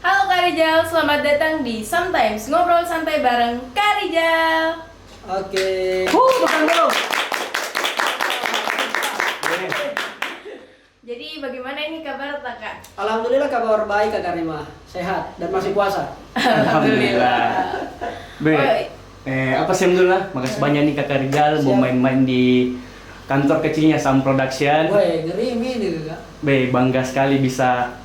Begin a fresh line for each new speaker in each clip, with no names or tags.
Halo Kak Rijal, selamat datang di Sometimes Ngobrol Santai bareng Kak Rijal.
Oke.
Makan dulu.
Jadi bagaimana ini kabar Kak?
Alhamdulillah kabar baik Kak Rima, sehat dan masih puasa.
Alhamdulillah. Be, apa sih alhamdulillah? Makasih banyak nih Kakak Rijal mau main-main di kantor kecilnya Sam Production.
Woi, ngeri ini Kak.
Be, bangga sekali bisa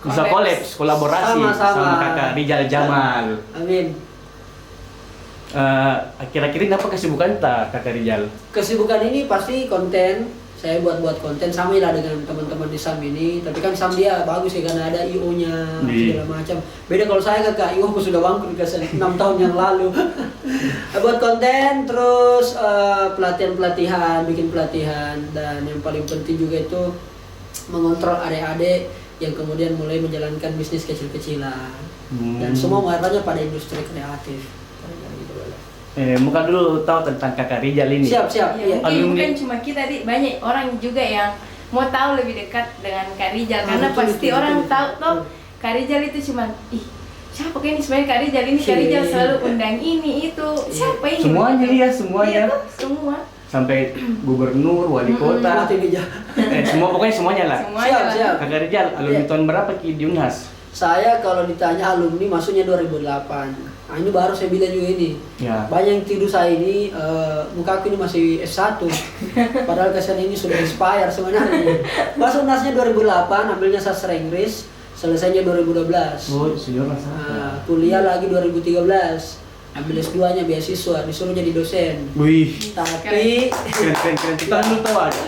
kolaborasi
Sama-sama.
sama Kakak Rijal Jamal.
Amin.
Kira-kira apa kesibukan tak Kakak Rijal?
Kesibukan ini pasti konten. Saya buat konten sama lah dengan teman-teman di SAM ini. Tapi kan SAM dia bagus ya karena ada IO-nya segala macam. Beda kalau saya Kak, IO aku sudah bangkrut 6 tahun yang lalu. Buat konten terus pelatihan, bikin pelatihan, dan yang paling penting juga itu mengontrol adik-adik yang kemudian mulai menjalankan bisnis kecil-kecilan. Dan semua mengarahnya pada industri kreatif.
Muka dulu tahu tentang Kakak Rijal ini.
Siap.
Ya,
Iya.
mungkin bukan cuma kita, banyak orang juga yang mau tahu lebih dekat dengan Kak Rijal. Karena
betul,
pasti
betul,
orang
betul.
tahu toh Kak Rijal itu cuma siapa ini sebenarnya Kak Rijal ini? Kak Rijal selalu undang ini itu. Siapa ini?
Semuanya
begitu?
ya, semuanya.
Iya tuh, semua.
Sampai gubernur, wali kota.
Mati meja.
Pokoknya semuanya lah.
Semuanya lah.
Siap.
Kakak Rijal, alumni tahun berapa Ki di Unhas?
Saya kalau ditanya alumni masuknya 2008. Nah, ini baru saya bilang juga ini.
Ya.
Banyak yang tidur saya ini, muka aku ini masih S1. Padahal kesan ini sudah expire sebenarnya. Masuk UNASnya 2008, ambilnya sastra Inggris, selesainya 2012.
Oh, senior lah.
Kuliah lagi 2013. Ambil S2-nya beasiswa, disuruh jadi dosen.
Wih,
Tapi
keren. Kita dulu tahu aja.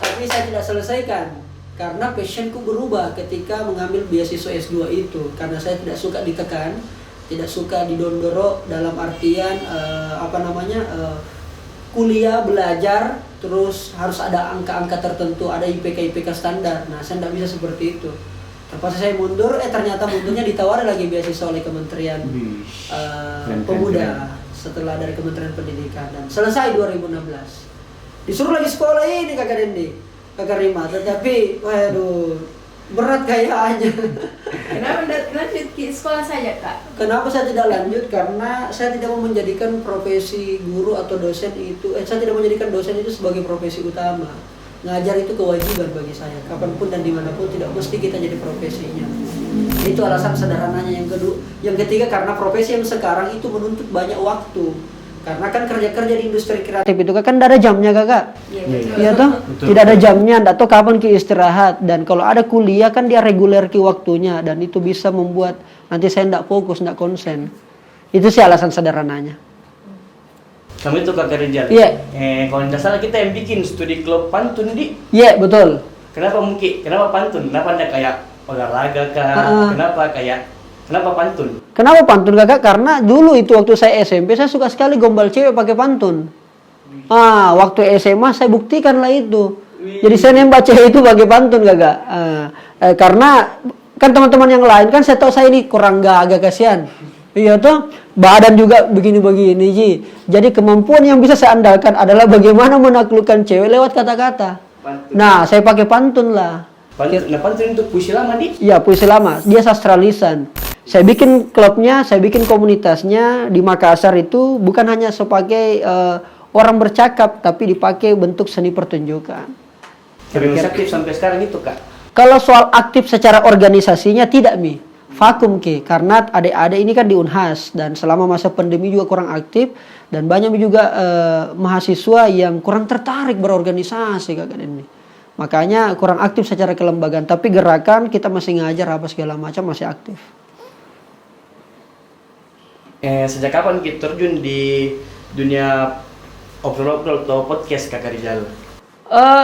tapi saya tidak selesaikan karena passionku berubah ketika mengambil beasiswa S2 itu, karena saya tidak suka ditekan, tidak suka didondoro dalam artian kuliah belajar terus harus ada angka-angka tertentu, ada IPK standar. Nah, saya tidak bisa seperti itu. Terpaksa saya mundur, ternyata mundurnya ditawari lagi beasiswa oleh Kementerian Pemuda setelah dari Kementerian Pendidikan, dan selesai 2016. Disuruh lagi sekolah ini Kakak Rima, tetapi waduh berat kayaknya.
Kenapa tidak lanjut ke sekolah saja Kak?
Kenapa saya tidak lanjut? Karena saya tidak mau menjadikan profesi guru atau dosen itu, saya tidak menjadikan dosen itu sebagai profesi utama. Ngajar itu kewajiban bagi saya, kapanpun dan dimanapun, tidak mesti kita jadi profesinya. Itu alasan sederhananya. Yang ketiga karena profesi yang sekarang itu menuntut banyak waktu. Karena kan kerja di industri kreatif itu kan tidak ada jamnya Kakak. Iya toh? Tidak ada jamnya, tidak tahu kapan ki istirahat. Dan kalau ada kuliah kan dia reguler ki waktunya, dan itu bisa membuat nanti saya tidak fokus, tidak konsen. Itu sih alasan sederhananya.
Kamu itu Kakak Rijal.
Iya.
Kalau tidak salah kita yang bikin studi klub pantun di.
Iya, betul.
Kenapa mungkin? Kenapa pantun? Kenapa anda kayak olahraga kah? Kenapa pantun?
Kenapa pantun Kakak? Karena dulu itu waktu saya SMP saya suka sekali gombal cewek pakai pantun. Waktu SMA saya buktikan lah itu. Jadi saya nembak cewek itu pakai pantun Kakak. Karena kan teman-teman yang lain kan saya tahu saya ini kurang agak kasihan. Iya toh, badan juga begini-begini Ji. Jadi kemampuan yang bisa saya andalkan adalah bagaimana menaklukkan cewek lewat kata-kata. Nah, saya pakai pantun lah.
Pantun itu puisi lama di?
Iya, puisi lama. Dia sastra lisan. Saya bikin klubnya, saya bikin komunitasnya di Makassar itu bukan hanya sebagai orang bercakap, tapi dipakai bentuk seni pertunjukan.
Terus aktif sampai sekarang itu Kak?
Kalau soal aktif secara organisasinya tidak vakum karena adik-adik ini kan di Unhas, dan selama masa pandemi juga kurang aktif, dan banyak juga mahasiswa yang kurang tertarik berorganisasi Kakak ini. Makanya kurang aktif secara kelembagaan, tapi gerakan kita masih ngajar apa segala macam masih aktif.
Sejak kapan kita terjun di dunia obrol-obrol atau podcast Kakak Rijal?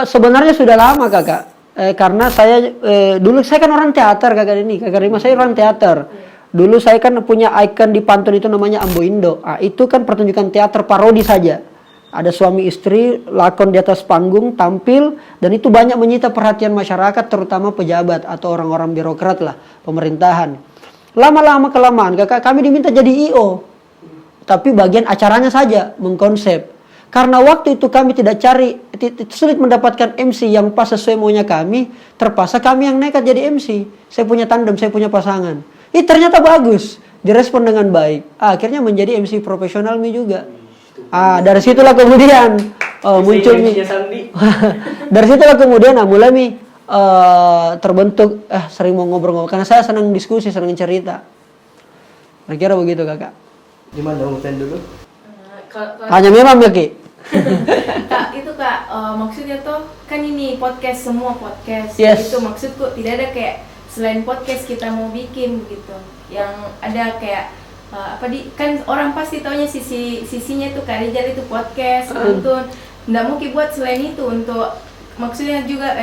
Sebenarnya sudah lama Kakak. Karena saya dulu saya kan orang teater Kakak Rima, saya orang teater. Dulu saya kan punya ikon di pantun itu namanya Ambo Indo. Itu kan pertunjukan teater parodi saja. Ada suami istri lakon di atas panggung tampil, dan itu banyak menyita perhatian masyarakat, terutama pejabat atau orang-orang birokrat lah, pemerintahan. Lama-lama kelamaan Kakak kami diminta jadi IO. Tapi bagian acaranya saja mengkonsep. Karena waktu itu kami tidak cari, sulit mendapatkan MC yang pas sesuai maunya kami, terpaksa kami yang nekat jadi MC. Saya punya tandem, saya punya pasangan. Ternyata bagus, direspon dengan baik. Akhirnya menjadi MC profesional Mi juga. Dari situlah kemudian muncul Mi. Dari situlah kemudian mulai Mi terbentuk sering mau ngobrol-ngobrol karena saya senang diskusi, senang cerita. Kira-kira begitu kakak.
Gimana urutan dulu?
Hanya memang ya Ki.
Kak, itu Kak, maksudnya tuh kan ini podcast, semua podcast.
Yes.
Itu maksudku tidak ada kayak selain podcast kita mau bikin gitu. Yang ada kayak kan orang pasti taunya sisinya tuh Kak Rizal itu podcast, nonton. Nggak mungkin buat selain itu untuk maksudnya juga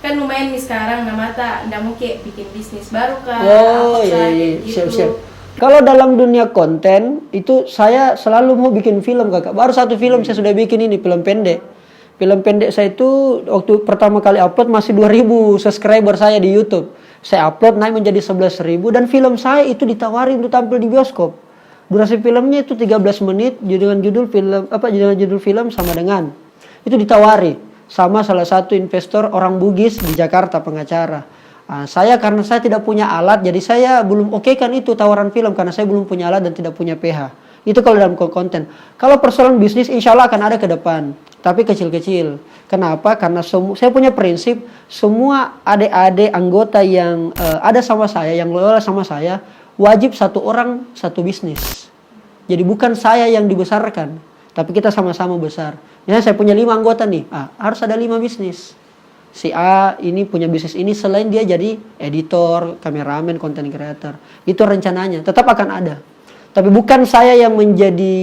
kan lumayan nih sekarang Namata nggak mungkin bikin bisnis baru Kak.
Iya.
Gitu.
Siap. Kalau dalam dunia konten itu saya selalu mau bikin film kakak. Baru satu film saya sudah bikin ini film pendek. Film pendek saya itu waktu pertama kali upload masih 2.000 subscriber saya di YouTube. Saya upload naik menjadi 11.000 dan film saya itu ditawarin untuk tampil di bioskop. Durasi filmnya itu 13 menit dengan judul film sama dengan itu ditawari sama salah satu investor orang Bugis di Jakarta, pengacara. Karena saya tidak punya alat, jadi saya belum kan itu tawaran film karena saya belum punya alat dan tidak punya PH. Itu kalau dalam konten. Kalau persoalan bisnis insya Allah akan ada ke depan, tapi kecil-kecil. Kenapa? Karena saya punya prinsip semua adik-adik anggota yang ada sama saya, yang loyal sama saya, wajib satu orang satu bisnis. Jadi bukan saya yang dibesarkan, tapi kita sama-sama besar. Misalnya saya punya 5 anggota nih, harus ada 5 bisnis. Si A ini punya bisnis ini selain dia jadi editor, kameramen, content creator. Itu rencananya, tetap akan ada. Tapi bukan saya yang menjadi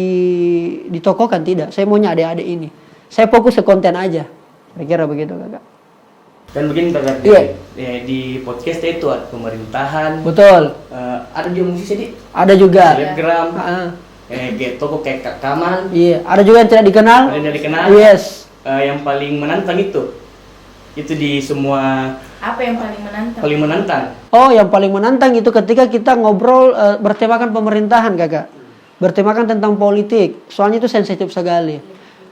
ditokohkan, tidak. Saya maunya adik-adik ini. Saya fokus ke konten aja. Kira-kira begitu kakak.
Dan begini kakak, di podcast itu ada pemerintahan.
Betul.
Ada juga musisi di?
Ada juga.
Selebgram. Kayak toko kayak Kak Kamal.
Iya, ada juga yang tidak dikenal.
Ada yang tidak dikenal.
Yes.
Yang paling menantang itu di semua.
Apa yang paling menantang?
Paling menantang.
Yang paling menantang itu ketika kita ngobrol bertemakan pemerintahan kakak, bertemakan tentang politik. Soalnya itu sensitif sekali.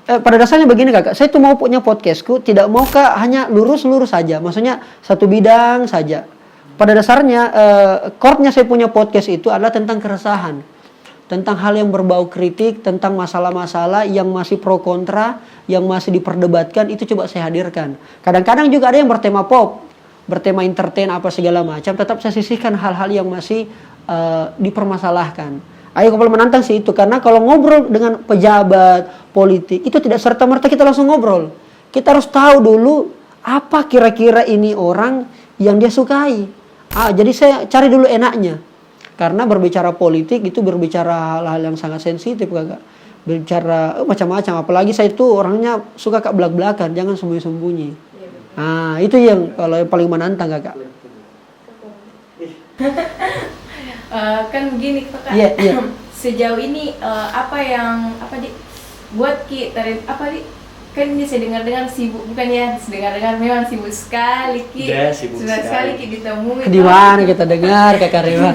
Pada dasarnya begini kakak, saya tuh mau punya podcastku tidak mau hanya lurus-lurus saja, maksudnya satu bidang saja. Pada dasarnya core-nya saya punya podcast itu adalah tentang keresahan, tentang hal yang berbau kritik, tentang masalah-masalah yang masih pro kontra, yang masih diperdebatkan, itu coba saya hadirkan. Kadang-kadang juga ada yang bertema pop, bertema entertain apa segala macam, tetap saya sisihkan hal-hal yang masih dipermasalahkan. Kalau menantang sih itu, karena kalau ngobrol dengan pejabat, politik, itu tidak serta-merta kita langsung ngobrol. Kita harus tahu dulu apa kira-kira ini orang yang dia sukai. Jadi saya cari dulu enaknya. Karena berbicara politik itu berbicara hal-hal yang sangat sensitif kakak. Berbicara macam-macam, apalagi saya itu orangnya suka belak-belakan, jangan sembunyi-sembunyi. Itu yang kalau yang paling menantang kakak.
Kan begini kakak.
Iya.
Sejauh ini buat kan ini saya dengar sibuk, bukan ya, dengar memang sibuk sekali Ki.
Ya, sibuk sekali
Ki ditemui.
Di mana kita dengar kakak Rima?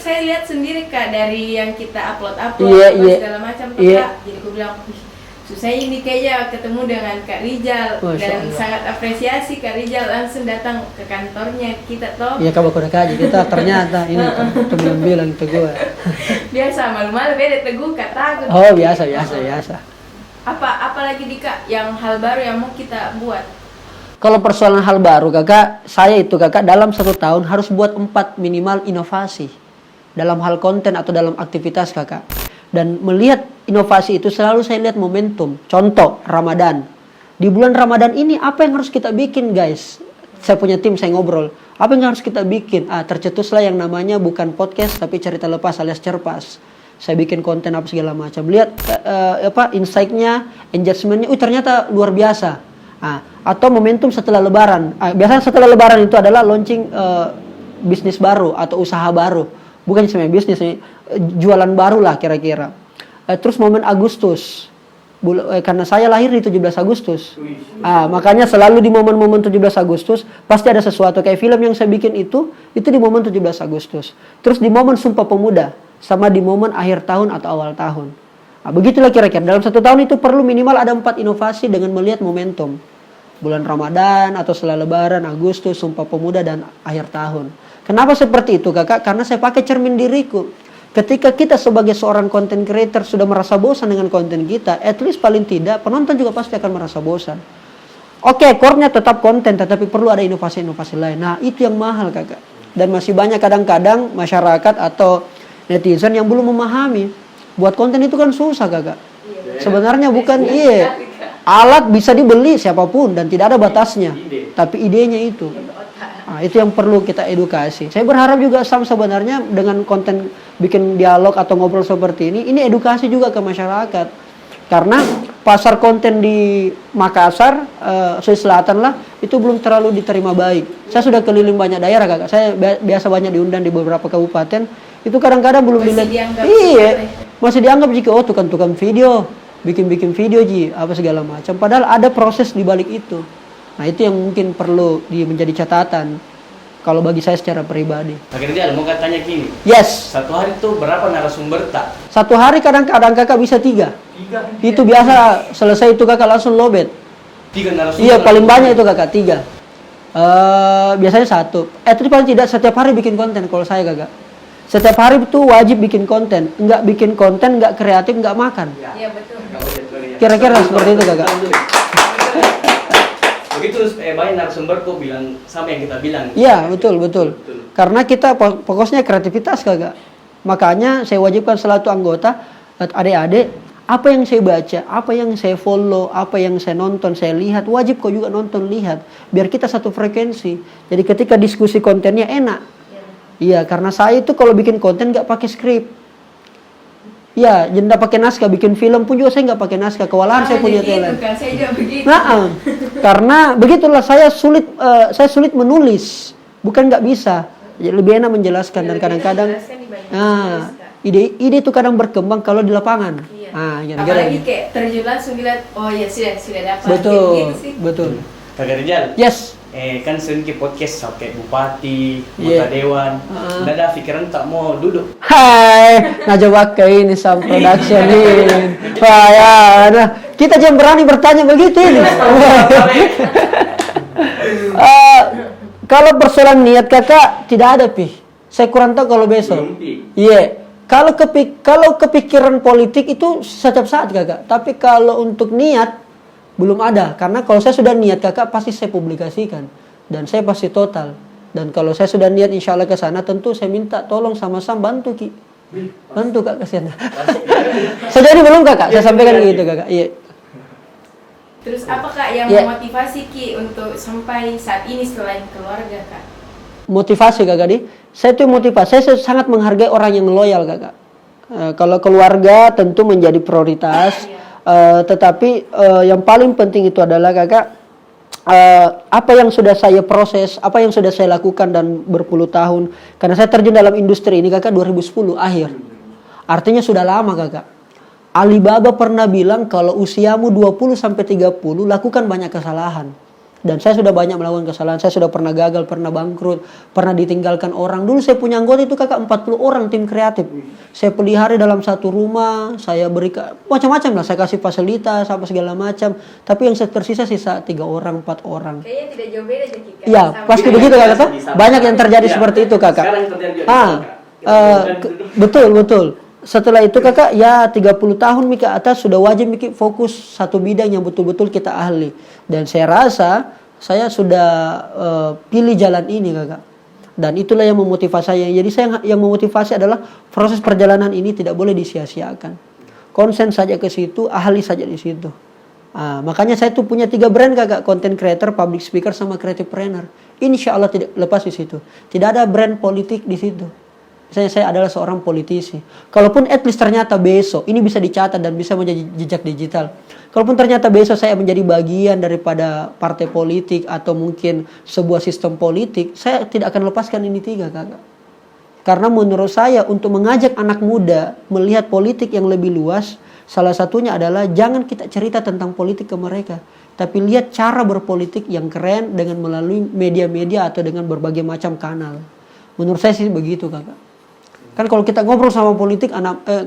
Saya lihat sendiri Kak dari yang kita upload
Iya.
segala macam Kak.
Iya.
Jadi aku bilang susah ini kayaknya ketemu dengan Kak Rizal.
Masya
Dan
Allah.
sangat apresiasi Kak Rizal langsung datang ke kantornya kita toh.
Iya kabar kuda kaji kita ternyata ini tuh bilang itu gue.
Biasa malu-malu beda teguh Kak takut.
Oh biasa.
Apa lagi di Kak yang hal baru yang mau kita buat?
Kalau persoalan hal baru kakak, saya itu kakak dalam 1 tahun harus buat 4 minimal inovasi dalam hal konten atau dalam aktivitas kakak. Dan melihat inovasi itu selalu saya lihat momentum. Contoh Ramadan. Di bulan Ramadan ini apa yang harus kita bikin guys? Saya punya tim, saya ngobrol. Apa yang harus kita bikin? Tercetuslah yang namanya bukan podcast tapi cerita lepas alias cerpas. Saya bikin konten apa segala macam. Lihat insight-nya, engagement-nya, ternyata luar biasa. Atau momentum setelah Lebaran. Biasanya setelah Lebaran itu adalah launching bisnis baru atau usaha baru. Bukan cuma bisnis, jualan baru lah kira-kira. Terus momen Agustus. Karena saya lahir di 17 Agustus. Makanya selalu di momen-momen 17 Agustus pasti ada sesuatu. Kayak film yang saya bikin itu di momen 17 Agustus. Terus di momen Sumpah Pemuda. sama di momen akhir tahun atau awal tahun. Nah, begitulah kira-kira. Dalam 1 tahun itu perlu minimal ada 4 inovasi dengan melihat momentum. Bulan Ramadan atau setelah Lebaran, Agustus, Sumpah Pemuda, dan akhir tahun. Kenapa seperti itu kakak? Karena saya pakai cermin diriku. Ketika kita sebagai seorang content creator sudah merasa bosan dengan konten kita, at least paling tidak penonton juga pasti akan merasa bosan. Oke, core-nya tetap konten, tetapi perlu ada inovasi-inovasi lain. Nah, itu yang mahal kakak. Dan masih banyak kadang-kadang masyarakat atau netizen yang belum memahami. Buat konten itu kan susah kakak. Sebenarnya bukan alat bisa dibeli siapapun dan tidak ada batasnya. Tapi idenya itu. Nah, itu yang perlu kita edukasi. Saya berharap juga Sam sebenarnya dengan konten bikin dialog atau ngobrol seperti ini edukasi juga ke masyarakat. Karena pasar konten di Makassar, Sulawesi Selatan lah, itu belum terlalu diterima baik. Saya sudah keliling banyak daerah kakak. Saya biasa banyak diundang di beberapa kabupaten. Itu kadang-kadang belum dilihat. Iya, masih dianggap jika tukang-tukang video, bikin-bikin video apa segala macam. Padahal ada proses di balik itu. Nah itu yang mungkin perlu menjadi catatan. Kalau bagi saya secara pribadi.
Akhirnya mau katanya gini.
Yes.
Satu hari itu berapa narasumber tak?
Satu hari kadang-kadang kakak bisa 3. Itu biasa selesai itu kakak langsung lobet.
3 narasumber.
Iya paling banyak itu kakak 3. Biasanya 1. Itu paling tidak setiap hari bikin konten kalau saya kakak. Setiap hari itu wajib bikin konten. Enggak bikin konten, enggak kreatif, enggak makan.
Iya betul.
Kira-kira seperti itu kakak.
Begitu banyak narasumber kok bilang sama yang kita bilang.
Iya betul. Karena kita fokusnya kreativitas kakak. Makanya saya wajibkan selalu anggota, adik-adik, apa yang saya baca, apa yang saya follow, apa yang saya nonton, saya lihat, wajib kau juga nonton, lihat. Biar kita satu frekuensi. Jadi ketika diskusi kontennya enak. Iya, karena saya itu kalau bikin konten nggak pakai skrip. Ya, jenda pakai naskah, bikin film pun juga saya nggak pakai naskah. Kewalahan saya punya talent.
Kan, saya juga begitu.
Nah, karena begitulah saya sulit menulis, bukan nggak bisa. Jadi lebih enak menjelaskan dan kadang-kadang, ide itu kadang berkembang kalau di lapangan.
Iya.
Apalagi
kayak terjun langsung lihat, oh ya sudah dapat.
Betul,
gitu sih.
betul.
Kak Rizal.
Yes.
Kan sering ke podcast sampai bupati, anggota dewan. Nggak ada pikiran tak mau duduk.
Hai, ngajak ke ini sam production ini. Wah ya, nah kita jangan berani bertanya begitu ini. Kalau persoalan niat kakak tidak ada Saya kurang tahu kalau besok. Iya. Kalau kepikiran politik itu setiap saat kakak. Tapi kalau untuk niat belum ada, karena kalau saya sudah niat kakak pasti saya publikasikan dan saya pasti total. Dan kalau saya sudah niat insya Allah ke sana, tentu saya minta tolong sama Sam bantu bantu kak ke sana. Sudah ini belum kakak? Saya sampaikan gitu kakak. Iya.
Terus apa kak yang memotivasi Ki untuk sampai saat ini selain keluarga kak?
Motivasi kakak saya tuh motivasi. Saya sangat menghargai orang yang loyal kakak. Kalau keluarga tentu menjadi prioritas. Tetapi yang paling penting itu adalah kakak, apa yang sudah saya proses, apa yang sudah saya lakukan dan berpuluh tahun. Karena saya terjun dalam industri ini kakak 2010 akhir. Artinya sudah lama kakak. Alibaba pernah bilang kalau usiamu 20-30 lakukan banyak kesalahan. Dan saya sudah banyak melakukan kesalahan. Saya sudah pernah gagal, pernah bangkrut, pernah ditinggalkan orang. Dulu saya punya anggota itu kakak 40 orang tim kreatif. Saya pelihara dalam satu rumah, saya berikan macam-macam lah. Saya kasih fasilitas, apa segala macam. Tapi yang tersisa sisa 3 orang, 4 orang.
Kayaknya tidak jauh beda aja Ki.
Iya, pasti begitu kakak toh? Banyak yang terjadi seperti itu kakak.
Sekarang terjadi
Betul. Setelah itu kakak ya 30 tahun ke atas sudah wajib fokus satu bidang yang betul-betul kita ahli. Dan saya rasa saya sudah pilih jalan ini kakak. Dan itulah yang memotivasi saya. Jadi saya yang memotivasi adalah proses perjalanan ini tidak boleh disia-siakan. Konsen saja ke situ, ahli saja di situ. Makanya saya tuh punya 3 brand kakak, content creator, public speaker, sama creative trainer. Insya Allah tidak lepas di situ. Tidak ada brand politik di situ. Saya adalah seorang politisi. Kalaupun at least ternyata besok ini bisa dicatat dan bisa menjadi jejak digital. Kalaupun ternyata besok saya menjadi bagian daripada partai politik atau mungkin sebuah sistem politik, saya tidak akan lepaskan ini 3 kakak. Karena menurut saya untuk mengajak anak muda melihat politik yang lebih luas, salah satunya adalah jangan kita cerita tentang politik ke mereka, tapi lihat cara berpolitik yang keren dengan melalui media-media atau dengan berbagai macam kanal. Menurut saya sih begitu kakak. Kan kalau kita ngobrol sama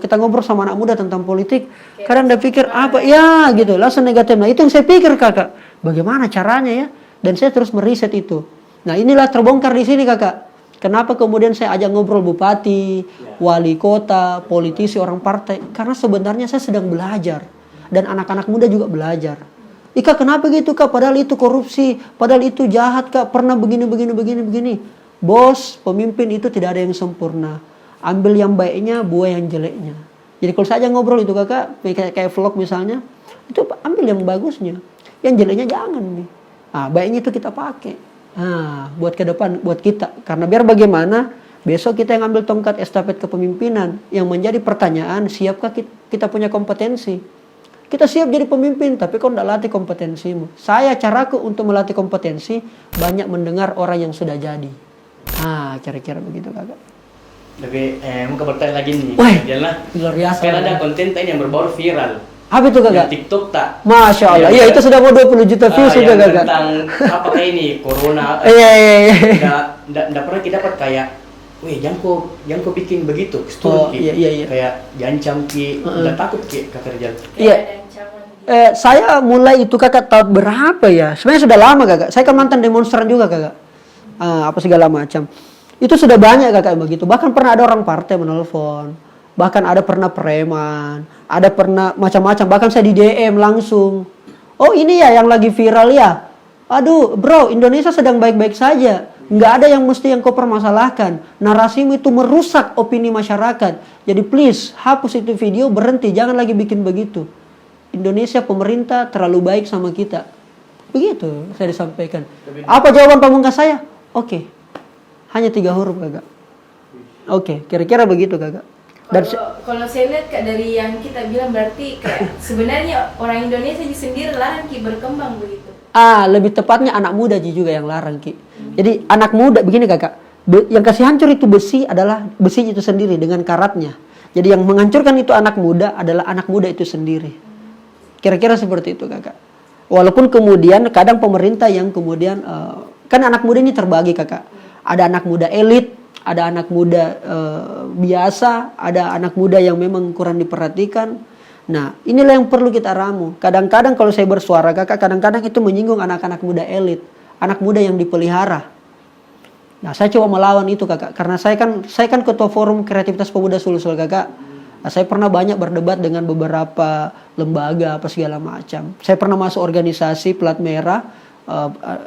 kita ngobrol sama anak muda tentang politik, kadang dia pikir apa ya gitu, langsung negatif. Nah itu yang saya pikir kakak, bagaimana caranya ya? Dan saya terus meriset itu. Nah inilah terbongkar di sini kakak. Kenapa kemudian saya ajak ngobrol bupati, wali kota, politisi, orang partai? Karena sebenarnya saya sedang belajar dan anak-anak muda juga belajar. Ika kenapa gitu kak? Padahal itu korupsi, padahal itu jahat kak. Pernah begini. Bos, pemimpin itu tidak ada yang sempurna. Ambil yang baiknya, buang yang jeleknya. Jadi kalau saya ngobrol itu kakak, kayak vlog misalnya, itu ambil yang bagusnya. Yang jeleknya jangan nih. Nah, baiknya itu kita pakai. Nah, buat ke depan, buat kita. Karena biar bagaimana, besok kita yang ambil tongkat estafet kepemimpinan. Yang menjadi pertanyaan, siapkah kita punya kompetensi? Kita siap jadi pemimpin, tapi kau tidak latih kompetensimu. Caraku untuk melatih kompetensi, banyak mendengar orang yang sudah jadi. Nah, kira-kira begitu kakak.
Tapi mau bertanya lagi nih.
Wah,
luar biasa. Kan ada konten yang berbaur viral.
Apa itu kakak?
TikTok tak?
Masya Allah. Iya itu sudah mau 20 juta views sudah kakak.
Tentang apakah ini corona?
Iya.
Nggak pernah kita dapat kayak, weh jangan kau bikin begitu.
Iya.
Kayak diancam ki, nggak takut ki kakak Rijal?
Iya. Saya mulai itu kakak tahun berapa ya? Sebenarnya sudah lama kakak. Saya kan mantan demonstran juga kakak. Apa segala macam. Itu sudah banyak kakak begitu. Bahkan pernah ada orang partai menelpon. Bahkan ada pernah preman. Ada pernah macam-macam. Bahkan saya di DM langsung. Oh ini ya yang lagi viral ya. Aduh bro, Indonesia sedang baik-baik saja. Nggak ada yang mesti yang kau permasalahkan. Narasimu itu merusak opini masyarakat. Jadi please hapus itu video, berhenti. Jangan lagi bikin begitu. Indonesia pemerintah terlalu baik sama kita. Begitu saya disampaikan. Apa jawaban pamungkas saya? Oke. Hanya 3 huruf kakak. Oke, kira-kira begitu kakak.
Kalau saya lihat kak dari yang kita bilang berarti kayak sebenarnya orang Indonesia sendiri larang ki berkembang begitu.
Lebih tepatnya anak muda juga yang larang ki. Jadi anak muda begini kakak. Yang kasih hancur itu besi adalah besi itu sendiri dengan karatnya. Jadi yang menghancurkan itu anak muda adalah anak muda itu sendiri. Kira-kira seperti itu kakak. Walaupun kemudian kadang pemerintah yang kemudian kan anak muda ini terbagi kakak. Ada anak muda elit, ada anak muda biasa, ada anak muda yang memang kurang diperhatikan. Nah, inilah yang perlu kita ramu. Kadang-kadang kalau saya bersuara kakak, kadang-kadang itu menyinggung anak-anak muda elit, anak muda yang dipelihara. Nah, saya coba melawan itu kakak, karena saya kan ketua forum kreativitas pemuda Sulsel kakak. Nah, saya pernah banyak berdebat dengan beberapa lembaga apa segala macam. Saya pernah masuk organisasi Plat Merah.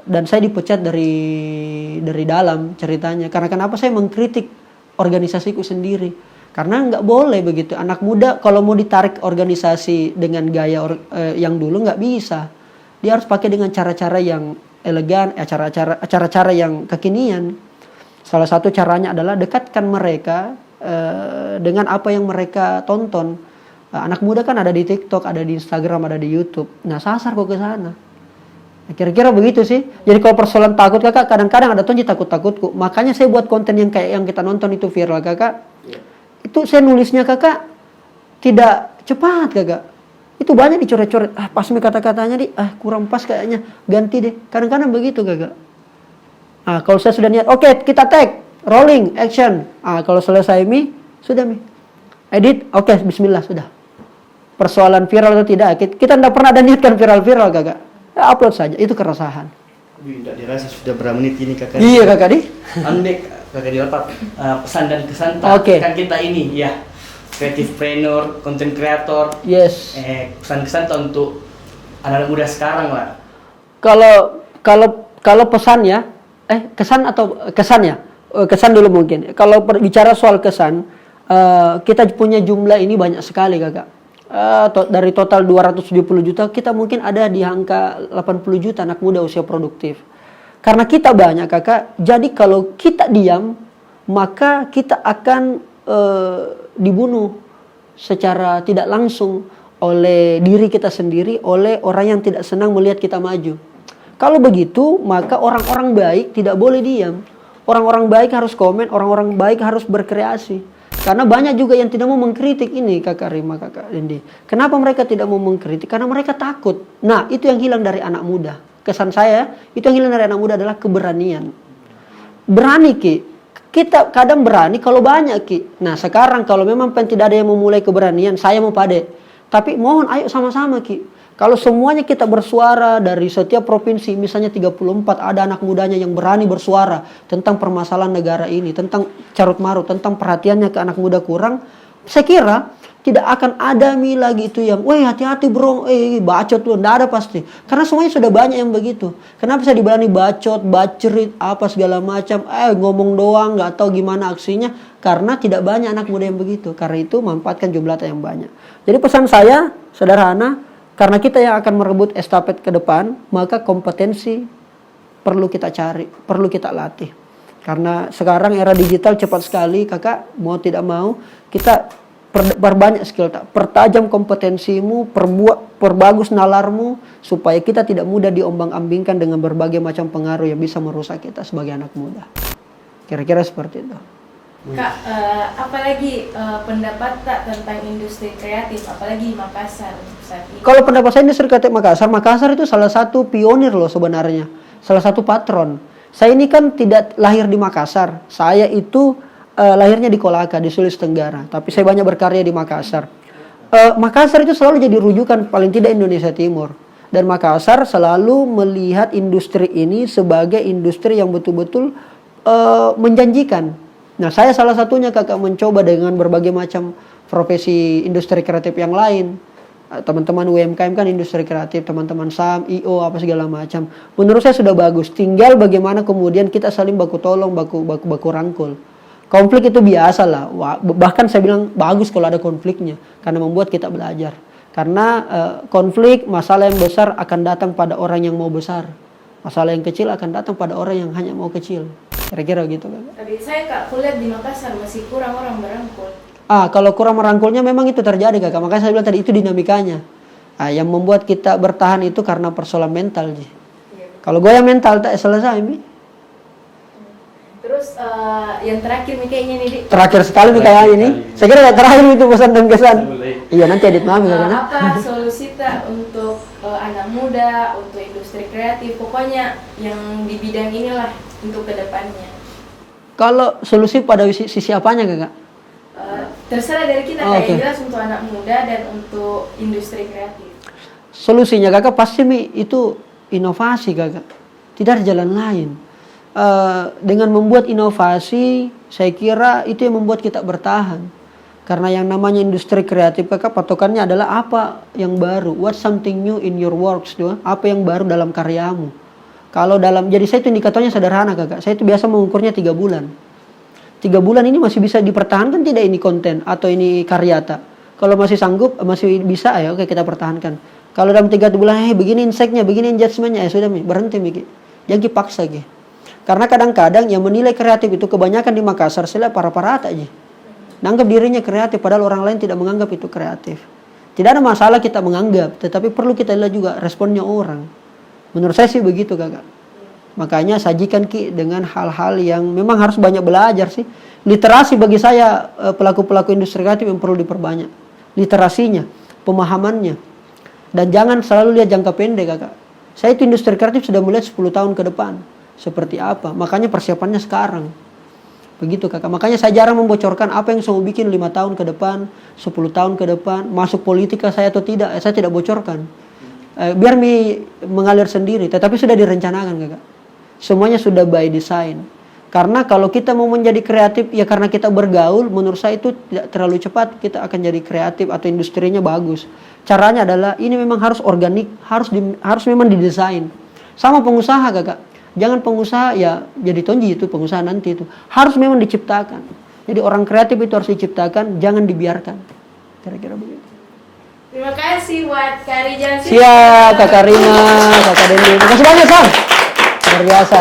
Dan saya dipecat dari dalam ceritanya karena kenapa saya mengkritik organisasiku sendiri karena nggak boleh begitu anak muda kalau mau ditarik organisasi dengan gaya yang dulu nggak bisa, dia harus pakai dengan cara-cara yang elegan, cara-cara yang kekinian. Salah satu caranya adalah dekatkan mereka dengan apa yang mereka tonton. Anak muda kan ada di TikTok, ada di Instagram, ada di YouTube. Nah sasar kok ke sana. Kira-kira begitu sih. Jadi kalau persoalan takut kakak, kadang-kadang ada tonji takut-takutku. Makanya saya buat konten yang kayak yang kita nonton itu viral kakak. Itu saya nulisnya kakak tidak cepat kakak. Itu banyak dicoret-coret. Pas kata-katanya kurang pas kayaknya. Ganti deh. Kadang-kadang begitu kakak. Kalau saya sudah niat, oke, kita tag, rolling, action. Kalau selesai sudah edit, oke, bismillah sudah. Persoalan viral atau tidak, kita tidak pernah ada niatkan viral-viral kakak. Upload saja, itu keresahan.
Tidak dirasa sudah berapa menit ini kakak?
Iya kakak di.
Andek kakak dapat pesan dan kesan.
Oke.
Kan kita ini ya kreatifpreneur, content creator.
Yes.
Pesan kesan untuk anak muda sekarang lah.
Kalau pesan ya, kesan ya, kesan dulu mungkin. Kalau bicara soal kesan, kita punya jumlah ini banyak sekali kakak. Dari total 270 juta kita mungkin ada di angka 80 juta anak muda usia produktif. Karena kita banyak kakak, jadi kalau kita diam maka kita akan dibunuh secara tidak langsung oleh diri kita sendiri, oleh orang yang tidak senang melihat kita maju. Kalau begitu maka orang-orang baik tidak boleh diam. Orang-orang baik harus komen, orang-orang baik harus berkreasi. Karena banyak juga yang tidak mau mengkritik ini kakak Rima, kakak Dendi. Kenapa mereka tidak mau mengkritik? Karena mereka takut. Nah itu yang hilang dari anak muda. Kesan saya itu yang hilang dari anak muda adalah keberanian. Berani ki. Kita kadang berani kalau banyak Ki. Nah sekarang kalau memang tidak ada yang memulai keberanian, saya mau pade. Tapi mohon ayo sama-sama Ki. Kalau semuanya kita bersuara dari setiap provinsi, misalnya 34 ada anak mudanya yang berani bersuara tentang permasalahan negara ini, tentang carut marut, tentang perhatiannya ke anak muda kurang, saya kira tidak akan ada lagi itu yang, weh hati-hati bro, bacot lu, nggak ada pasti. Karena semuanya sudah banyak yang begitu. Kenapa saya diberani bacot, bacerit, apa segala macam, ngomong doang, nggak tahu gimana aksinya. Karena tidak banyak anak muda yang begitu. Karena itu manfaatkan jumlah data yang banyak. Jadi pesan saya sederhana, karena kita yang akan merebut estafet ke depan, maka kompetensi perlu kita cari, perlu kita latih. Karena sekarang era digital cepat sekali, kakak mau tidak mau kita perbanyak skill, pertajam kompetensimu, perbagus nalarmu supaya kita tidak mudah diombang-ambingkan dengan berbagai macam pengaruh yang bisa merusak kita sebagai anak muda. Kira-kira seperti itu.
Kak, apalagi pendapat tak tentang industri kreatif, apalagi Makassar saat ini?
Kalau pendapat saya industri kreatif Makassar itu salah satu pionir loh sebenarnya, salah satu patron. Saya ini kan tidak lahir di Makassar, saya itu lahirnya di Kolaka, di Sulawesi Tenggara. Tapi saya banyak berkarya di Makassar. Makassar itu selalu jadi rujukan paling tidak Indonesia Timur. Dan Makassar selalu melihat industri ini sebagai industri yang betul-betul menjanjikan. Nah saya salah satunya kakak mencoba dengan berbagai macam profesi industri kreatif yang lain. Teman-teman UMKM kan industri kreatif, teman-teman SAM, IO, apa segala macam. Menurut saya sudah bagus. Tinggal bagaimana kemudian kita saling baku tolong, baku rangkul. Konflik itu biasa lah, bahkan saya bilang bagus kalau ada konfliknya, karena membuat kita belajar. Karena konflik, masalah yang besar akan datang pada orang yang mau besar. Masalah yang kecil akan datang pada orang yang hanya mau kecil. Kira-kira gitu kan.
Tapi saya Kak, kulihat di Makassar masih kurang orang merangkul.
Kalau kurang merangkulnya memang itu terjadi kakak, makanya saya bilang tadi itu dinamikanya. Yang membuat kita bertahan itu karena persoalan mental. Iya. Kalau goyang mental tak selesai, Mi.
Terus yang terakhir nih kayaknya nih Dik.
Terakhir sekali nih kayak ini. Saya kira terakhir itu pesan dan kesan. Iya nanti edit mami kan.
Apa solusi tak untuk anak muda, untuk industri kreatif, pokoknya yang di bidang inilah untuk kedepannya.
Kalau solusi pada sisi apanya kakak?
Terserah dari kita kayak jelas untuk anak muda dan untuk industri kreatif.
Solusinya kakak pasti itu inovasi kakak. Tidak ada jalan lain. Dengan membuat inovasi, saya kira itu yang membuat kita bertahan. Karena yang namanya industri kreatif kakak patokannya adalah apa yang baru, what something new in your works, apa yang baru dalam karyamu. Kalau jadi saya itu indikatornya sederhana kakak. Saya itu biasa mengukurnya 3 bulan. 3 bulan ini masih bisa dipertahankan tidak ini konten atau ini karya tak. Kalau masih sanggup, masih bisa ya oke kita pertahankan. Kalau dalam 3 bulan, begini inseknya, begini judgementnya, sudah berhenti Miki. Jangan dipaksa gitu. Karena kadang-kadang yang menilai kreatif itu kebanyakan di Makassar sila para-para aja. Nanggap dirinya kreatif padahal orang lain tidak menganggap itu kreatif. Tidak ada masalah kita menganggap, tetapi perlu kita lihat juga responnya orang. Menurut saya sih begitu kakak. Makanya sajikan Ki dengan hal-hal yang memang harus banyak belajar sih. Literasi bagi saya pelaku-pelaku industri kreatif yang perlu diperbanyak. Literasinya, pemahamannya. Dan jangan selalu lihat jangka pendek kakak. Saya itu industri kreatif sudah melihat 10 tahun ke depan. Seperti apa, makanya persiapannya sekarang. Begitu kakak, makanya saya jarang membocorkan apa yang saya mau bikin 5 tahun ke depan, 10 tahun ke depan, masuk politika saya atau tidak, saya tidak bocorkan. Biar mengalir sendiri, tetapi sudah direncanakan kakak. Semuanya sudah by design. Karena kalau kita mau menjadi kreatif, ya karena kita bergaul, menurut saya itu tidak terlalu cepat kita akan jadi kreatif atau industrinya bagus. Caranya adalah, ini memang harus organik, harus memang didesain. Sama pengusaha kakak. Jangan pengusaha ya jadi tonji itu pengusaha nanti itu. Harus memang diciptakan. Jadi orang kreatif itu harus diciptakan, jangan dibiarkan. Kira-kira begitu.
Terima kasih buat Kak Rijal.
Siap, Kak Karina, Kak Dendi. Terima kasih banyak, Sam. Luar biasa.